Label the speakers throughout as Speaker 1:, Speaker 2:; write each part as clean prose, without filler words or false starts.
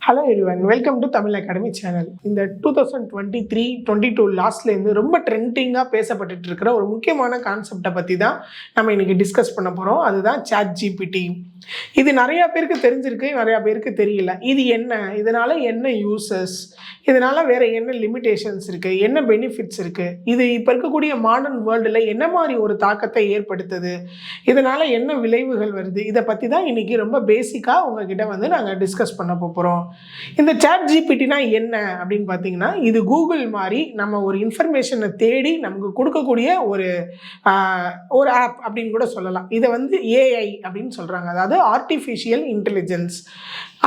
Speaker 1: Hello everyone, welcome to Tamil academy channel. இந்த 2023-22 லாஸ்ட்லேருந்து ரொம்ப ட்ரெண்டிங்காக பேசப்பட்டு இருக்கிற ஒரு முக்கியமான கான்செப்டை பற்றி தான் நம்ம இன்னைக்கு டிஸ்கஸ் பண்ண போகிறோம். அதுதான் ChatGPT. இது நிறையா பேருக்கு தெரிஞ்சிருக்கு, நிறையா பேருக்கு தெரியல. இது என்ன, இதனால் என்ன யூசஸ், இதனால் வேறு என்ன லிமிட்டேஷன்ஸ் இருக்குது, என்ன பெனிஃபிட்ஸ் இருக்குது, இது இப்போ இருக்கக்கூடிய மாடர்ன் வேர்ல்டில் என்ன மாதிரி ஒரு தாக்கத்தை ஏற்படுத்துது, இதனால் என்ன விளைவுகள் வருது, இதை பற்றி தான் இன்றைக்கி ரொம்ப பேசிக்காக உங்ககிட்ட வந்து நாங்கள் டிஸ்கஸ் பண்ண போகிறோம். இந்த ChatGPTனா என்ன அப்படின்னு பார்த்தீங்கன்னா, இது கூகுள் மாதிரி நம்ம ஒரு இன்ஃபர்மேஷனை தேடி நமக்கு கொடுக்கக்கூடிய ஒரு ஆப் அப்படின்னு கூட சொல்லலாம். இதை வந்து ஏஐ அப்படின்னு சொல்கிறாங்க, அதாவது ஆர்டிஃபிஷியல் இன்டெலிஜென்ஸ்.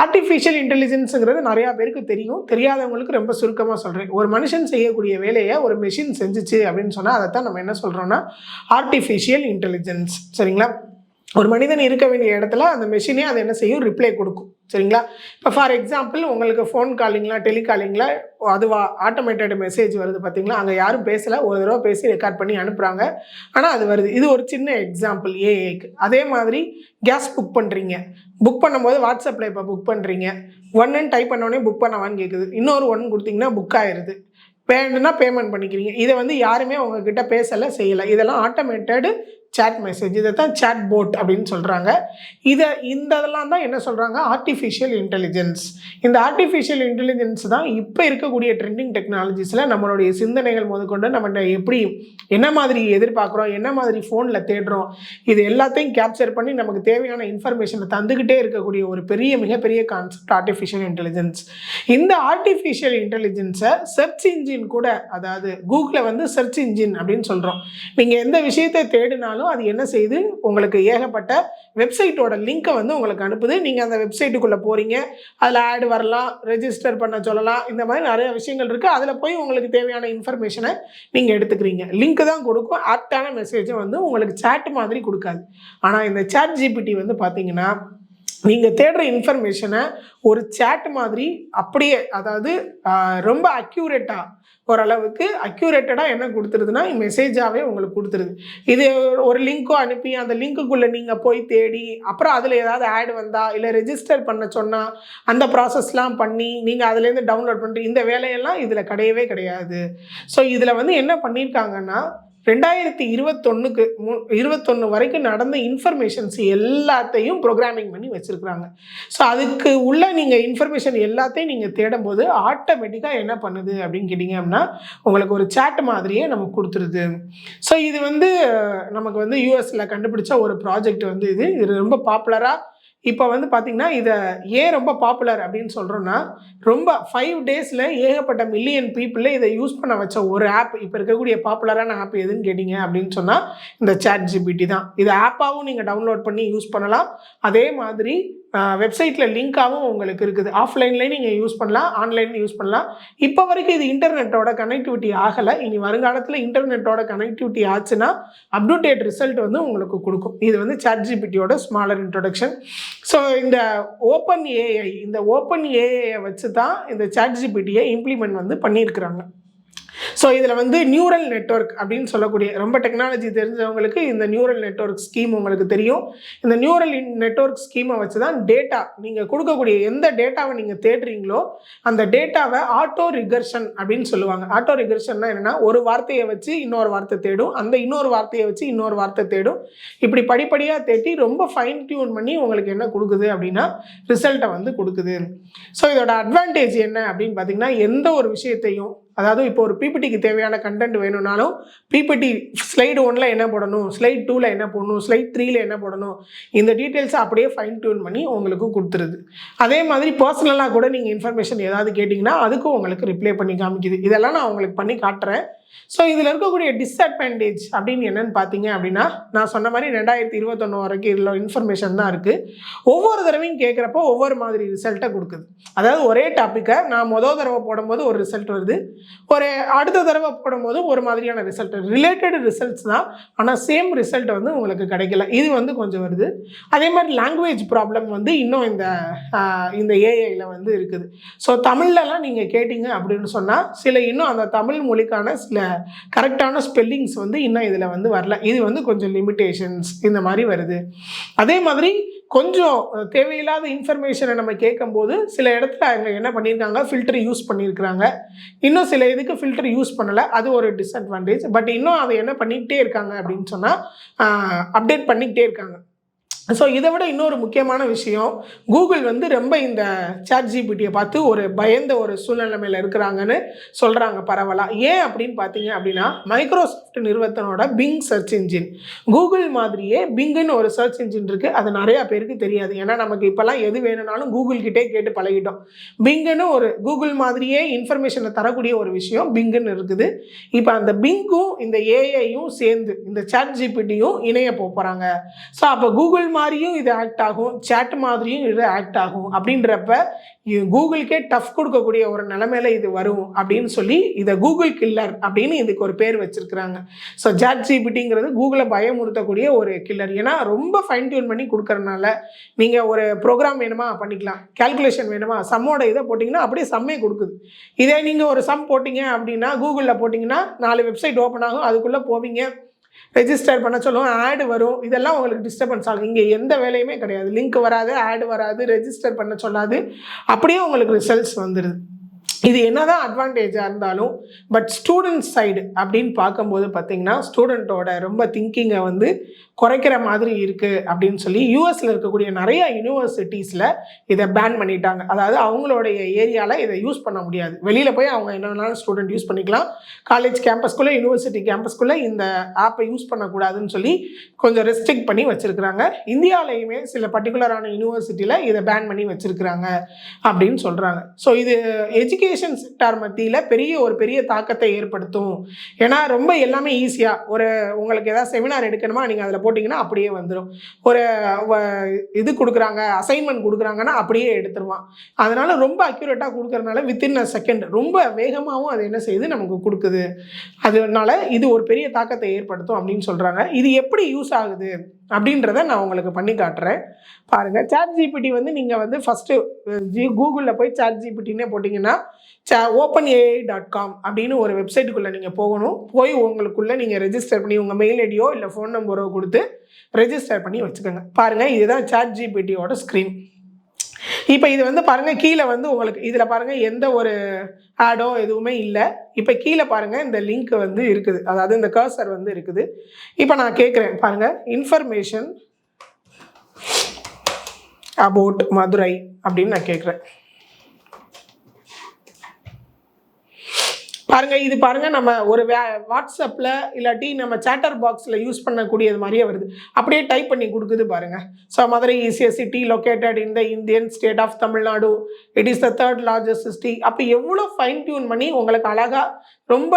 Speaker 1: ஆர்டிஃபிஷியல் இன்டெலிஜென்ஸுங்கிறது நிறையா பேருக்கு தெரியும், தெரியாதவங்களுக்கு ரொம்ப சுருக்கமாக சொல்கிறேன். ஒரு மனுஷன் செய்யக்கூடிய வேலையை ஒரு மெஷின் செஞ்சிச்சு அப்படின்னு சொன்னால் அதைத்தான் நம்ம என்ன சொல்கிறோன்னா ஆர்டிஃபிஷியல் இன்டெலிஜென்ஸ். சரிங்களா? ஒரு மனிதன் இருக்க வேண்டிய இடத்துல அந்த மெஷினே அதை என்ன செய்யும், ரிப்ளை கொடுக்கும். சரிங்களா? இப்போ ஃபார் எக்ஸாம்பிள் உங்களுக்கு ஃபோன் காலிங்கில் டெலிகாலிங்கில் அதுவா ஆட்டோமேட்டட் மெசேஜ் வருது பார்த்தீங்களா, அங்கே யாரும் பேசலை, ஒரு தடவை பேசி ரெக்கார்ட் பண்ணி அனுப்புகிறாங்க, ஆனால் அது வருது. இது ஒரு சின்ன எக்ஸாம்பிள் ஏஐக்கு. அதே மாதிரி கேஸ் புக் பண்ணுறீங்க, புக் பண்ணும்போது வாட்ஸ்அப்பில் இப்போ புக் பண்ணுறீங்க, ஒன்றுன்னு டைப் பண்ணோடனே புக் பண்ணவான்னு கேட்குது, இன்னொரு ஒன்று கொடுத்தீங்கன்னா புக் ஆயிடுது. வேணுன்னா பேமெண்ட் பண்ணிக்கிறீங்க. இதை வந்து யாருமே உங்ககிட்ட பேசலை, செய்யலை. இதெல்லாம் ஆட்டோமேட்டடு சேட் மெசேஜ். இதை தான் சேட் போட் அப்படின்னு சொல்கிறாங்க. இதெல்லாம் தான் என்ன சொல்கிறாங்க, ஆர்டிஃபிஷியல் இன்டெலிஜென்ஸ். இந்த ஆர்டிஃபிஷியல் இன்டெலிஜென்ஸ் தான் இப்போ இருக்கக்கூடிய ட்ரெண்டிங் டெக்னாலஜிஸில் நம்மளுடைய சிந்தனைகள் முதற்கொண்டு நம்ம எப்படி என்ன மாதிரி எதிர்பார்க்குறோம், என்ன மாதிரி ஃபோனில் தேடுறோம், இது எல்லாத்தையும் கேப்சர் பண்ணி நமக்கு தேவையான இன்ஃபர்மேஷனை தந்துக்கிட்டே இருக்கக்கூடிய ஒரு மிகப்பெரிய கான்செப்ட் ஆர்டிஃபிஷியல் இன்டெலிஜென்ஸ். இந்த ஆர்டிஃபிஷியல் இன்டெலிஜென்ஸை சர்ச் இன்ஜின் கூட, அதாவது கூகுளில் வந்து சர்ச் இன்ஜின் அப்படின்னு சொல்கிறோம். நீங்கள் எந்த விஷயத்தை தேடினாலும் அது என்ன செய்யுது, உங்களுக்கு ஏகப்பட்ட வெப்சைட்டோட லிங்கை வந்து உங்களுக்கு அனுப்புது. நீங்கள் அந்த வெப்சைட்டுக்குள்ளே போகிறீங்க, அதில் ஆட் வரலாம், ரெஜிஸ்டர் பண்ண சொல்லலாம், இந்த மாதிரி நிறைய விஷயங்கள் இருக்குது. அதில் போய் உங்களுக்கு தேவையான இன்ஃபர்மேஷனை நீங்கள் எடுத்துக்கிறீங்க. லிங்க் தான் கொடுக்கும், ஆப்டான மெசேஜை வந்து உங்களுக்கு சேட் மாதிரி கொடுக்காது. ஆனால் இந்த ChatGPT வந்து பார்த்தீங்கன்னா, நீங்கள் தேடுற இன்ஃபர்மேஷனை ஒரு சேட் மாதிரி அப்படியே, அதாவது ரொம்ப அக்யூரேட்டாக, ஓரளவுக்கு அக்யூரேட்டடாக என்ன கொடுத்துருதுன்னா மெசேஜாகவே உங்களுக்கு கொடுத்துருது. இது ஒரு லிங்க்கோ அனுப்பி அந்த லிங்க்குள்ளே நீங்கள் போய் தேடி அப்புறம் அதில் ஏதாவது ஆட் வந்தால் இல்லை ரெஜிஸ்டர் பண்ண சொன்னால் அந்த ப்ராசஸ்லாம் பண்ணி நீங்கள் அதுலேருந்து டவுன்லோட் பண்ணிட்டு இந்த வேலையெல்லாம் இதில் கிடையவே கிடையாது. ஸோ இதில் வந்து என்ன பண்ணியிருக்காங்கன்னா, 2021 வரைக்கும் நடந்த இன்ஃபர்மேஷன்ஸ் எல்லாத்தையும் ப்ரோக்ராமிங் பண்ணி வச்சுருக்குறாங்க. ஸோ அதுக்கு உள்ள நீங்கள் இன்ஃபர்மேஷன் எல்லாத்தையும் நீங்கள் தேடும்போது ஆட்டோமேட்டிக்காக என்ன பண்ணுது அப்படின்னு கேட்டிங்க அப்படின்னா, உங்களுக்கு ஒரு சேட் மாதிரியே நமக்கு கொடுத்துருது. ஸோ இது வந்து நமக்கு வந்து யூஎஸில் கண்டுபிடிச்ச ஒரு ப்ராஜெக்ட் வந்து இது ரொம்ப பாப்புலராக இப்போ வந்து பார்த்திங்கன்னா, இதை ஏன் ரொம்ப பாப்புலர் அப்படின்னு சொல்கிறோன்னா, ரொம்ப 5 டேஸில் ஏகப்பட்ட மில்லியன் பீப்புளை இதை யூஸ் பண்ண வச்ச ஒரு ஆப், இப்போ இருக்கக்கூடிய பாப்புலரான ஆப் எதுன்னு கேட்டிங்க அப்படின்னு சொன்னால் இந்த ChatGPT தான். இது ஆப்பாகவும் நீங்கள் டவுன்லோட் பண்ணி யூஸ் பண்ணலாம், அதே மாதிரி வெப்சைட்டில் லிங்காகவும் உங்களுக்கு இருக்குது. ஆஃப்லைன்லேயும் நீங்கள் யூஸ் பண்ணலாம், ஆன்லைன்லையும் யூஸ் பண்ணலாம். இப்போ வரைக்கும் இது இன்டர்நெட்டோட கனெக்டிவிட்டி ஆகலை. இனி வருங்காலத்தில் இன்டர்நெட்டோட கனெக்டிவிட்டி ஆச்சுன்னா அப்டேட் ரிசல்ட் வந்து உங்களுக்கு கொடுக்கும். இது வந்து ChatGPTயோட ஸ்மாலர் இன்ட்ரொடக்ஷன். ஸோ இந்த ஓப்பன் ஏஐயை வச்சு தான் இந்த ChatGPTயை இம்ப்ளிமெண்ட் வந்து பண்ணியிருக்கிறாங்க. ஸோ இதில் வந்து நியூரல் நெட்வொர்க் அப்படின்னு சொல்லக்கூடிய, ரொம்ப டெக்னாலஜி தெரிஞ்சவங்களுக்கு இந்த நியூரல் நெட்வொர்க் ஸ்கீம் உங்களுக்கு தெரியும். இந்த நியூரல் நெட்வொர்க் ஸ்கீமை வச்சு தான் டேட்டா, நீங்கள் கொடுக்கக்கூடிய எந்த டேட்டாவை நீங்கள் தேடுறீங்களோ அந்த டேட்டாவை ஆட்டோ ரிகர்ஷன் அப்படின்னு சொல்லுவாங்க. ஆட்டோ ரிகர்ஷன்னா என்னென்னா, ஒரு வார்த்தையை வச்சு இன்னொரு வார்த்தை தேடும், அந்த இன்னொரு வார்த்தையை வச்சு இன்னொரு வார்த்தை தேடும், இப்படி படிப்படியாக தேடி ரொம்ப ஃபைன் டியூன் பண்ணி உங்களுக்கு என்ன கொடுக்குது அப்படின்னா ரிசல்ட்டை வந்து கொடுக்குது. ஸோ இதோட அட்வான்டேஜ் என்ன அப்படின்னு பார்த்தீங்கன்னா, எந்த ஒரு விஷயத்தையும், அதாவது இப்போ ஒரு பிபிடிக்கு தேவையான கண்டென்ட் வேணும்னாலும் பிபிடி ஸ்லைடு 1ல் என்ன போடணும், ஸ்லைட் 2ல் என்ன போடணும், ஸ்லைட் 3ல் என்ன போடணும், இந்த டீட்டெயில்ஸை அப்படியே ஃபைன் டியூன் பண்ணி உங்களுக்கு கொடுத்துருது. அதே மாதிரி பர்சனலாக கூட நீங்கள் இன்ஃபர்மேஷன் ஏதாவது கேட்டிங்கன்னா அதுக்கும் உங்களுக்கு ரிப்ளை பண்ணி காமிக்குது. இதெல்லாம் நான் உங்களுக்கு பண்ணி காட்டுறேன். ஸோ இதில் இருக்கக்கூடிய டிஸ்அட்வான்டேஜ் அப்படின்னு என்னென்னு பார்த்தீங்க அப்படின்னா, நான் சொன்ன மாதிரி 2021 வரைக்கும் இதில் இன்ஃபர்மேஷன் தான் இருக்குது. ஒவ்வொரு தடவையும் கேட்குறப்போ ஒவ்வொரு மாதிரி ரிசல்ட்டை கொடுக்குது. அதாவது ஒரே டாப்பிக்கை நான் தடவை போடும்போது ஒரு ரிசல்ட் வருது, ஒரு அடுத்த தடவை போடும்போது ஒரு மாதிரியான ரிசல்ட், ரிலேட்டட் ரிசல்ட்ஸ் தான், ஆனால் சேம் ரிசல்ட் வந்து உங்களுக்கு கிடைக்கல. இது வந்து கொஞ்சம் வருது. அதே மாதிரி லாங்குவேஜ் ப்ராப்ளம் வந்து இன்னும் இந்த ஏஐயில் வந்து இருக்குது. ஸோ தமிழ்லலாம் நீங்கள் கேட்டிங்க அப்படின்னு சொன்னால் இன்னும் அந்த தமிழ் மொழிக்கான சில கரெக்டான ஸ்பெல்லிங்ஸ் வந்து இன்னும் இதில் வந்து வரல. இது வந்து கொஞ்சம் லிமிட்டேஷன்ஸ் இந்த மாதிரி வருது. அதே மாதிரி கொஞ்சம் தேவையில்லாத இன்ஃபர்மேஷனை நம்ம கேட்கும்போது சில இடத்துல அவங்க என்ன பண்ணியிருக்காங்க, ஃபில்டர் யூஸ் பண்ணியிருக்கிறாங்க. இன்னும் சில இதுக்கு ஃபில்டர் யூஸ் பண்ணலை. அது ஒரு டிஸ்அட்வான்டேஜ். பட் இன்னும் அதை என்ன பண்ணிக்கிட்டே இருக்காங்க அப்படின்னு சொன்னால் அப்டேட் பண்ணிக்கிட்டே இருக்காங்க. ஸோ இதை விட இன்னொரு முக்கியமான விஷயம், கூகுள் வந்து ரொம்ப இந்த ChatGPTயை பார்த்து ஒரு பயந்த ஒரு சூழ்நிலைமையில் இருக்கிறாங்கன்னு சொல்கிறாங்க பரவலாக. ஏன் அப்படின்னு பார்த்தீங்க அப்படின்னா, மைக்ரோசாஃப்ட் நிறுவனத்தோட பிங் சர்ச் இன்ஜின், கூகுள் மாதிரியே பிங்குன்னு ஒரு சர்ச் இன்ஜின் இருக்குது. அது நிறையா பேருக்கு தெரியாது. ஏன்னா நமக்கு இப்போல்லாம் எது வேணும்னாலும் கூகுள் கிட்டே கேட்டு பழகிட்டோம். பிங்குன்னு ஒரு கூகுள் மாதிரியே இன்ஃபர்மேஷனை தரக்கூடிய ஒரு விஷயம் பிங்குன்னு இருக்குது. இப்போ அந்த பிங்கும் இந்த ஏஐயும் சேர்ந்து இந்த ChatGPTயும் இணைய போகிறாங்க. ஸோ அப்போ கூகுள் மாதிரியும் இது ஆக்ட் ஆகும், சேட் மாதிரியும் இது ஆக்ட் ஆகும். அப்படின்றப்ப கூகுளுக்கே டஃப் கொடுக்கக்கூடிய ஒரு நிலைமையில இது வரும் அப்படின்னு சொல்லி இதை கூகுள் கில்லர் அப்படின்னு இதுக்கு ஒரு பேர் வச்சிருக்கிறாங்க. ஸோ ChatGPTங்கிறது கூகுளை பயமுறுத்தக்கூடிய ஒரு கில்லர். ஏன்னா ரொம்ப ஃபைன் டியூன் பண்ணி கொடுக்கறதுனால நீங்கள் ஒரு ப்ரோக்ராம் வேணுமா பண்ணிக்கலாம், கால்குலேஷன் வேணுமா சம்மோட இதை போட்டிங்கன்னா அப்படியே சம்மே கொடுக்குது. இதே நீங்கள் ஒரு சம் போட்டிங்க அப்படின்னா கூகுளில் போட்டிங்கன்னா 4 வெப்சைட் ஓப்பன் ஆகும், அதுக்குள்ளே போவீங்க, ரெஜிஸ்டர் பண்ண சொல்லுவோம், ஆடு வரும். இதெல்லாம் உங்களுக்கு டிஸ்டர்பன்ஸ் ஆகும். இங்கே எந்த வேலையுமே கிடையாது. லிங்க் வராது, ஆடு வராது, ரெஜிஸ்டர் பண்ண சொல்லாது, அப்படியே உங்களுக்கு ரிசல்ட்ஸ் வந்துடுது. இது என்னதான் அட்வான்டேஜாக இருந்தாலும் பட் ஸ்டூடெண்ட் சைடு அப்படின்னு பார்க்கும்போது பார்த்தீங்கன்னா ஸ்டூடெண்ட்டோட ரொம்ப திங்கிங்கை வந்து குறைக்கிற மாதிரி இருக்குது அப்படின்னு சொல்லி யூஎஸில் இருக்கக்கூடிய நிறைய யூனிவர்சிட்டிஸில் இதை பேன் பண்ணிட்டாங்க. அதாவது அவங்களுடைய ஏரியாவில் இதை யூஸ் பண்ண முடியாது. வெளியில் போய் அவங்க என்ன வேணாலும் ஸ்டூடெண்ட் யூஸ் பண்ணிக்கலாம். காலேஜ் கேம்பஸ்குள்ளே, யூனிவர்சிட்டி கேம்பஸ்குள்ளே இந்த ஆப்பை யூஸ் பண்ணக்கூடாதுன்னு சொல்லி கொஞ்சம் ரெஸ்ட்ரிக்ட் பண்ணி வச்சுருக்கிறாங்க. இந்தியாவிலையுமே சில பர்டிகுலரான யூனிவர்சிட்டியில் இதை பேன் பண்ணி வச்சுருக்கிறாங்க அப்படின்னு சொல்கிறாங்க. ஸோ இது எஜுகேஷன் செக்டார் மத்தியில் பெரிய தாக்கத்தை ஏற்படுத்தும். ஏன்னா ரொம்ப எல்லாமே ஈஸியாக உங்களுக்கு ஏதாவது செமினார் எடுக்கணுமா நீங்கள் அதில் போட்டிங்கன்னா அப்படியே வந்துடும். ஒரு இது கொடுக்குறாங்க, அசைன்மெண்ட் கொடுக்குறாங்கன்னா அப்படியே எடுத்துருவான். அதனால ரொம்ப அக்யூரேட்டாக கொடுக்கறதுனால வித்தின் அ செகண்ட் ரொம்ப வேகமாகவும் அது என்ன செய்யுது நமக்கு கொடுக்குது. அதனால இது ஒரு பெரிய தாக்கத்தை ஏற்படுத்தும் அப்படின்னு சொல்கிறாங்க. இது எப்படி யூஸ் ஆகுது அப்படின்றத நான் உங்களுக்கு பண்ணி காட்டுறேன் பாருங்கள். ChatGPT வந்து நீங்கள் வந்து ஃபஸ்ட்டு கூகுளில் போய் ChatGPTனே போட்டிங்கன்னா openai.com அப்படின்னு ஒரு வெப்சைட்டுக்குள்ளே நீங்கள் போகணும். போய் உங்களுக்குள்ளே நீங்கள் ரெஜிஸ்டர் பண்ணி உங்கள் மெயில் ஐடியோ இல்லை ஃபோன் நம்பரோ கொடுத்து ரெஜிஸ்டர் பண்ணி வச்சுக்கோங்க. பாருங்கள், இதுதான் ChatGPTயோட ஸ்க்ரீன். இப்போ இது வந்து பாருங்கள், கீழே வந்து உங்களுக்கு இதில் பாருங்கள் எந்த ஒரு ஆடோ எதுவுமே இல்லை. இப்போ கீழே பாருங்கள் இந்த லிங்க் வந்து இருக்குது, அதாவது இந்த கர்சர் வந்து இருக்குது. இப்போ நான் கேட்குறேன் பாருங்கள், இன்ஃபர்மேஷன் அபவுட் மதுரை அப்படின்னு நான் கேட்குறேன். பாருங்கள், இது பாருங்கள் நம்ம ஒரு வாட்ஸ்அப்பில் இல்லாட்டி நம்ம சேட்டர் பாக்ஸில் யூஸ் பண்ணக்கூடியது மாதிரியே வருது. அப்படியே டைப் பண்ணி கொடுக்குது பாருங்கள். So Madurai is a city located in the Indian state of Tamil Nadu. It is the 3rd largest city. அப்போ எவ்வளோ ஃபைன் டியூன் பண்ணி உங்களுக்கு அழகாக ரொம்ப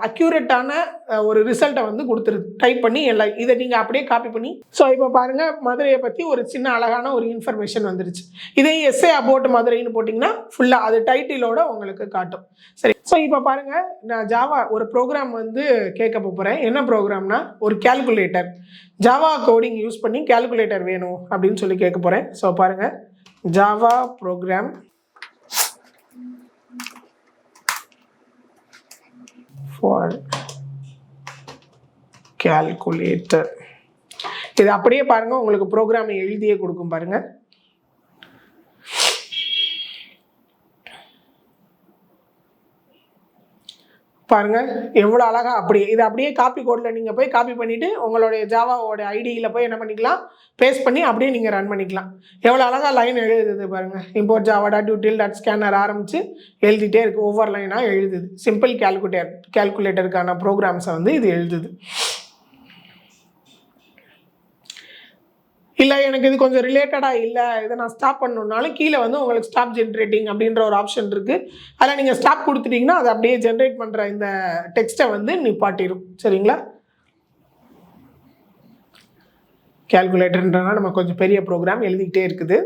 Speaker 1: அக்யூரேட்டான ஒரு ரிசல்ட்டை வந்து கொடுத்துருது. டைப் பண்ணி எல்லாம் இதை நீங்கள் அப்படியே காப்பி பண்ணி. ஸோ இப்போ பாருங்கள், மதுரையை பற்றி ஒரு சின்ன அழகான ஒரு இன்ஃபர்மேஷன் வந்துருச்சு. இதே எஸ்ஏ அபவுட் மதுரைன்னு போட்டிங்கன்னா ஃபுல்லாக அது டைட்டிலோட உங்களுக்கு காட்டும். சரி, ஸோ இப்போ பாருங்கள், நான் ஜாவா ஒரு ப்ரோக்ராம் வந்து கேட்க போகிறேன். என்ன ப்ரோக்ராம்னா ஒரு கேல்குலேட்டர், ஜாவா கோடிங் யூஸ் பண்ணி கேல்குலேட்டர் வேணும் அப்படின்னு சொல்லி கேட்க போகிறேன். ஸோ பாருங்கள், ஜாவா ப்ரோக்ராம் ஃபார் கேல்குலேட்டர். இது அப்படியே பாருங்கள், உங்களுக்கு ப்ரோக்ராமை எழுதியே கொடுக்கும் பாருங்கள். பாருங்கள் எவ்வளோ அழகாக அப்படியே இது அப்படியே காப்பி கோடில் நீங்கள் போய் காப்பி பண்ணிவிட்டு உங்களுடைய ஜாவாவோட ஐடியில் போய் என்ன பண்ணிக்கலாம், பேஸ்ட் பண்ணி அப்படியே நீங்கள் ரன் பண்ணிக்கலாம். எவ்வளோ அழகாக லைன் எழுதுது பாருங்கள். இம்போர்ட் java.util.scanner ஆரம்பித்து எழுதிட்டே இருக்குது, ஒவ்வொரு லைனாக எழுதுது. சிம்பிள் கேல்குலேட்டருக்கான ப்ரோக்ராம்ஸை வந்து இது எழுதுது. இல்லை எனக்கு இது கொஞ்சம் ரிலேட்டடாக இல்லை, இதை நான் ஸ்டாப் பண்ணணுன்னாலும் கீழே வந்து உங்களுக்கு ஸ்டாப் ஜென்ரேட்டிங் அப்படின்ற ஒரு ஆப்ஷன் இருக்குது. அதில் நீங்கள் ஸ்டாப் கொடுத்துட்டிங்கன்னா அது அப்படியே ஜென்ரேட் பண்ணுற இந்த டெக்ஸ்ட்டை வந்து நிப்பாட்டிடும். சரிங்களா? கேல்குலேட்டர்ன்றனால நம்ம கொஞ்சம் பெரிய ப்ரோக்ராம் எழுதிக்கிட்டே இருக்குது.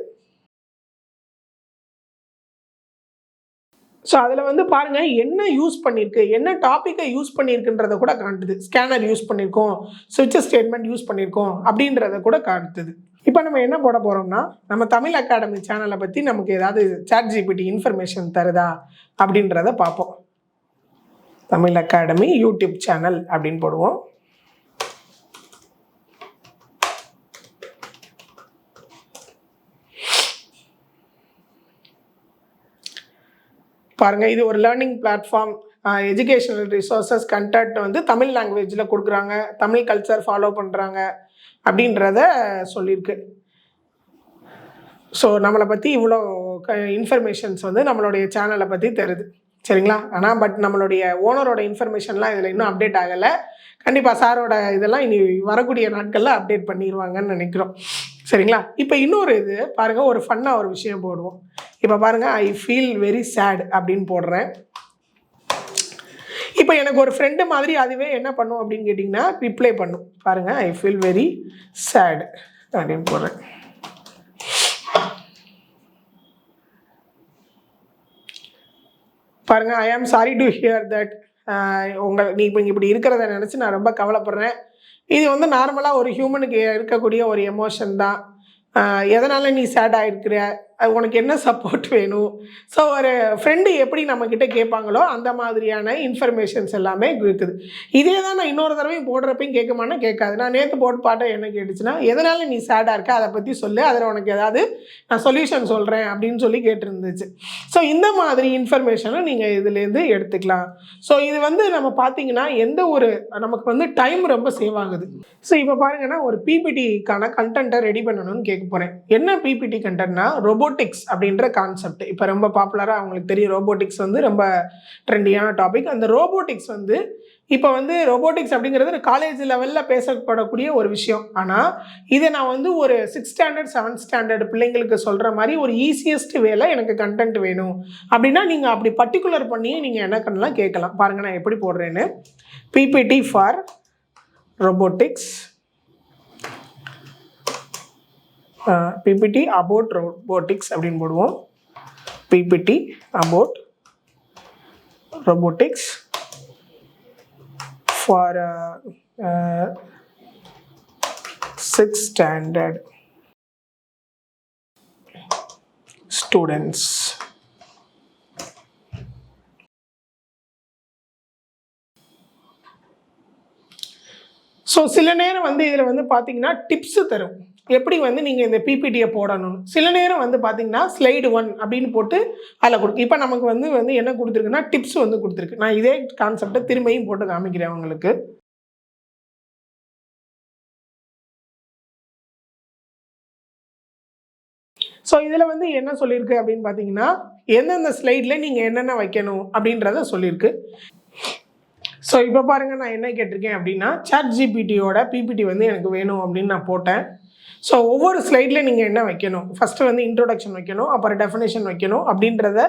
Speaker 1: ஸோ அதில் வந்து பாருங்கள் என்ன யூஸ் பண்ணியிருக்கு, என்ன டாப்பிக்கை யூஸ் பண்ணியிருக்குன்றதை கூட காட்டுது. ஸ்கேனர் யூஸ் பண்ணியிருக்கோம், ஸ்விட்ச் ஸ்டேட்மெண்ட் யூஸ் பண்ணியிருக்கோம் அப்படின்றத கூட காட்டுது. இப்போ நம்ம என்ன போட போகிறோம்னா, நம்ம தமிழ் அகாடமி சேனலை பற்றி நமக்கு ஏதாவது ChatGPT இன்ஃபர்மேஷன் தருதா அப்படின்றத பார்ப்போம். தமிழ் அகாடமி யூடியூப் சேனல் அப்படின்னு போடுவோம். பாருங்கள், இது ஒரு learning platform, educational resources content வந்து தமிழ் லாங்குவேஜில் கொடுக்குறாங்க, தமிழ் கல்ச்சர் ஃபாலோ பண்ணுறாங்க அப்படின்றத சொல்லியிருக்கு. ஸோ நம்மளை பற்றி இவ்வளோ இன்ஃபர்மேஷன்ஸ் வந்து நம்மளுடைய சேனலை பற்றி தருது, சரிங்களா? ஆனால் பட் நம்மளுடைய ஓனரோட இன்ஃபர்மேஷன்லாம் இதில் இன்னும் அப்டேட் ஆகலை. கண்டிப்பாக சாரோட இதெல்லாம் இனி வரக்கூடிய நாட்களில் அப்டேட் பண்ணிடுவாங்கன்னு நினைக்கிறோம், சரிங்களா? இப்போ இன்னொரு இது பாருங்கள், ஒரு ஃபன்னாக ஒரு விஷயம் போடுவோம். இப்போ பாருங்கள், ஐ ஃபீல் வெரி சேட் அப்படின்னு போடுறேன். இப்போ எனக்கு ஒரு ஃப்ரெண்டு மாதிரி அதுவே என்ன பண்ணும் அப்படின்னு கேட்டிங்கன்னா ரிப்ளை பண்ணும். பாருங்கள், ஐ ஃபீல் வெரி சேட் அப்படின்னு போடுறேன். பாருங்கள், ஐ am sorry to hear that. நீ இப்போ இப்படி இருக்கிறத நினச்சி நான் ரொம்ப கவலைப்படுறேன். இது வந்து நார்மலாக ஒரு ஹியூமனுக்கு இருக்கக்கூடிய ஒரு எமோஷன் தான். எதனால் நீ சேட் ஆகிருக்கிற, உனக்கு என்ன சப்போர்ட் வேணும். ஸோ ஒரு ஃப்ரெண்டு எப்படி நம்மக்கிட்ட கேட்பாங்களோ அந்த மாதிரியான இன்ஃபர்மேஷன்ஸ் எல்லாமே இருக்குது. இதே தான் நான் இன்னொரு தடவையும் போடுறப்பையும் கேட்குமானா கேட்காது. நான் நேற்று போட்டு பாட்டை என்ன கேட்டுச்சுன்னா, எதனால் நீ சேடாக இருக்க அதை பற்றி சொல்லு, அதில் உனக்கு ஏதாவது நான் சொல்யூஷன் சொல்கிறேன் அப்படின்னு சொல்லி கேட்டுருந்துச்சு. ஸோ இந்த மாதிரி இன்ஃபர்மேஷனும் நீங்கள் இதுலேருந்து எடுத்துக்கலாம். ஸோ இது வந்து நம்ம பார்த்தீங்கன்னா எந்த ஒரு நமக்கு வந்து டைம் ரொம்ப சேவ் ஆகுது. ஸோ இப்போ பாருங்கன்னா, ஒரு பிபிடிக்கான கண்டென்ட்டை ரெடி பண்ணணும்னு கேட்க போகிறேன். என்ன பிபிடி கண்டென்ட்னா ரோபோட்டிக்ஸ் அப்படின்ற கான்செப்ட் இப்போ ரொம்ப பாப்புலராக அவங்களுக்கு தெரியும். ரோபோட்டிக்ஸ் வந்து ரொம்ப ட்ரெண்டியான டாபிக். அந்த ரோபோட்டிக்ஸ் வந்து இப்போ வந்து ரோபோட்டிக்ஸ் அப்படிங்கிறது காலேஜ் லெவலில் பேசப்படக்கூடிய ஒரு விஷயம். ஆனால் இதை நான் வந்து ஒரு 6th ஸ்டாண்டர்ட் 7th ஸ்டாண்டர்ட் பிள்ளைங்களுக்கு சொல்கிற மாதிரி ஒரு ஈஸியஸ்ட் வேலை எனக்கு கண்டென்ட் வேணும் அப்படின்னா நீங்கள் அப்படி பர்டிகுலர் பண்ணி நீங்கள் என்ன பண்ணலாம் கேட்கலாம். பாருங்கள் நான் எப்படி போடுறேன்னு. PPT for robotics, PPT about robotics அப்படின்னு போடுவோம். PPT about robotics for 6th standard students. So சில நேரம் வந்து இதில் வந்து பார்த்தீங்கன்னா டிப்ஸு தரும், எப்படி வந்து நீங்கள் இந்த பிபிடியை போடணும். சில நேரம் வந்து பார்த்தீங்கன்னா ஸ்லைடு 1 அப்படின்னு போட்டு அதில் கொடுக்கு. இப்போ நமக்கு வந்து என்ன கொடுத்துருக்குன்னா டிப்ஸ் வந்து கொடுத்துருக்கு. நான் இதே கான்செப்டை திரும்பியும் போட்டு காமிக்கிறேன் உங்களுக்கு. ஸோ இதில் வந்து என்ன சொல்லியிருக்கு அப்படின்னு பார்த்தீங்கன்னா, எந்தெந்த ஸ்லைடில் நீங்கள் என்னென்ன வைக்கணும் அப்படின்றத சொல்லியிருக்கு. ஸோ இப்போ பாருங்கள், நான் என்ன கேட்டிருக்கேன் அப்படின்னா, ChatGPTயோட பிபிடி வந்து எனக்கு வேணும் அப்படின்னு நான் போட்டேன். ஸோ ஒவ்வொரு ஸ்லைடில் நீங்கள் என்ன வைக்கணும், ஃபஸ்ட்டு வந்து இன்ட்ரோடக்ஷன் வைக்கணும், அப்புறம் டெஃபினேஷன் வைக்கணும் அப்படின்றத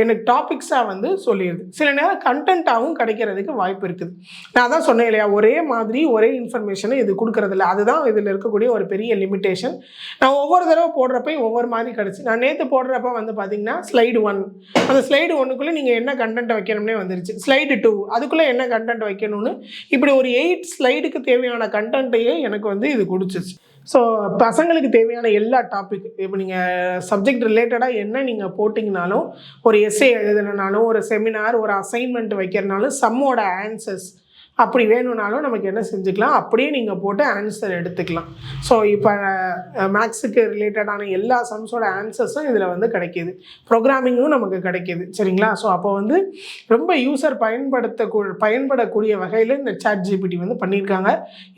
Speaker 1: எனக்கு டாபிக்ஸாக வந்து சொல்லிடுது. சில நேரம் கண்டென்ட்டாகவும் கிடைக்கிறதுக்கு வாய்ப்பு இருக்குது. நான் தான் சொன்னேன் இல்லையா, ஒரே மாதிரி ஒரே இன்ஃபர்மேஷனை இது கொடுக்குறதில்ல. அதுதான் இதில் இருக்கக்கூடிய ஒரு பெரிய லிமிட்டேஷன். நான் ஒவ்வொரு தடவை போடுறப்பையும் ஒவ்வொரு மாதிரி கிடச்சி. நான் நேற்று போடுறப்ப வந்து பார்த்தீங்கன்னா ஸ்லைடு 1, அந்த ஸ்லைடு 1க்குள்ளே நீங்கள் என்ன கண்டென்ட் வைக்கணும்னே வந்துருச்சு. ஸ்லைடு 2 அதுக்குள்ளே என்ன கண்டென்ட் வைக்கணும்னு இப்படி ஒரு 8 ஸ்லைடுக்கு தேவையான கண்டென்ட்டையே எனக்கு வந்து இது கொடுத்துச்சு. ஸோ பசங்களுக்கு தேவையான எல்லா டாபிக், இப்போ நீங்கள் சப்ஜெக்ட் ரிலேட்டடாக என்ன நீங்கள் போட்டிங்கனாலும், ஒரு எஸ்ஸே எழுதுனாலும், ஒரு செமினார், ஒரு அசைன்மெண்ட் வைக்கிறனாலும், சம்மோட ஆன்சர்ஸ் அப்படி வேணும்னாலும் நமக்கு என்ன செஞ்சுக்கலாம், அப்படியே நீங்கள் போட்டு ஆன்சர் எடுத்துக்கலாம். ஸோ இப்போ மேக்ஸுக்கு ரிலேட்டடான எல்லா சம்ஸோட ஆன்சர்ஸும் இதில் வந்து கிடைக்கிது. ப்ரோக்ராமிங்கும் நமக்கு கிடைக்கிது, சரிங்களா? ஸோ அப்போ வந்து ரொம்ப யூசர் பயன்படக்கூடிய வகையில் இந்த ChatGPT வந்து பண்ணியிருக்காங்க.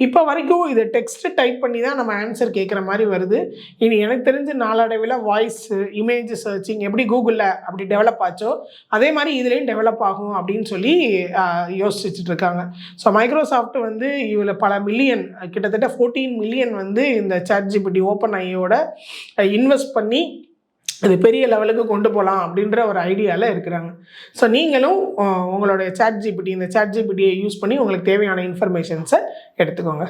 Speaker 1: இப்போ வரைக்கும் இதை டெக்ஸ்ட்டு டைப் பண்ணி தான் நம்ம ஆன்சர் கேட்குற மாதிரி வருது. இனி எனக்கு தெரிஞ்ச நாளடைவில் வாய்ஸு, இமேஜ் சர்ச்சிங் எப்படி கூகுளில் அப்படி டெவலப் ஆச்சோ அதே மாதிரி இதுலேயும் டெவலப் ஆகும் அப்படின்னு சொல்லி யோசிச்சுட்டு இருக்காங்க. ஸோ மைக்ரோசாஃப்ட் வந்து இதில் பல மில்லியன், கிட்டத்தட்ட 14 மில்லியன் வந்து இந்த ChatGPT OpenAIயோட இன்வெஸ்ட் பண்ணி இது பெரிய லெவலுக்கு கொண்டு போகலாம் அப்படின்ற ஒரு ஐடியாவில் இருக்கிறாங்க. ஸோ நீங்களும் உங்களுடைய இந்த ChatGPTயை யூஸ் பண்ணி உங்களுக்கு தேவையான இன்ஃபர்மேஷன்ஸை எடுத்துக்கோங்க.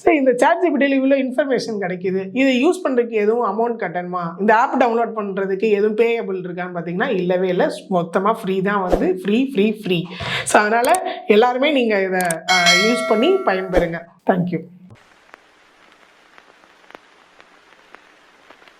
Speaker 1: ஸோ இந்த ChatGPTயில் இவ்வளோ இன்ஃபர்மேஷன் கிடைக்கிது, இது யூஸ் பண்ணுறதுக்கு எதுவும் அமௌண்ட் கட்டணுமா, இந்த ஆப் டவுன்லோட் பண்ணுறதுக்கு எதுவும் பேயபிள் இருக்கான்னு பார்த்தீங்கன்னா இல்லவே இல்லை. மொத்தமாக ஃப்ரீ தான், வந்து ஃப்ரீ. ஸோ அதனால் எல்லாருமே நீங்கள் இதை யூஸ் பண்ணி பயன்பெறுங்க. தேங்க்யூ.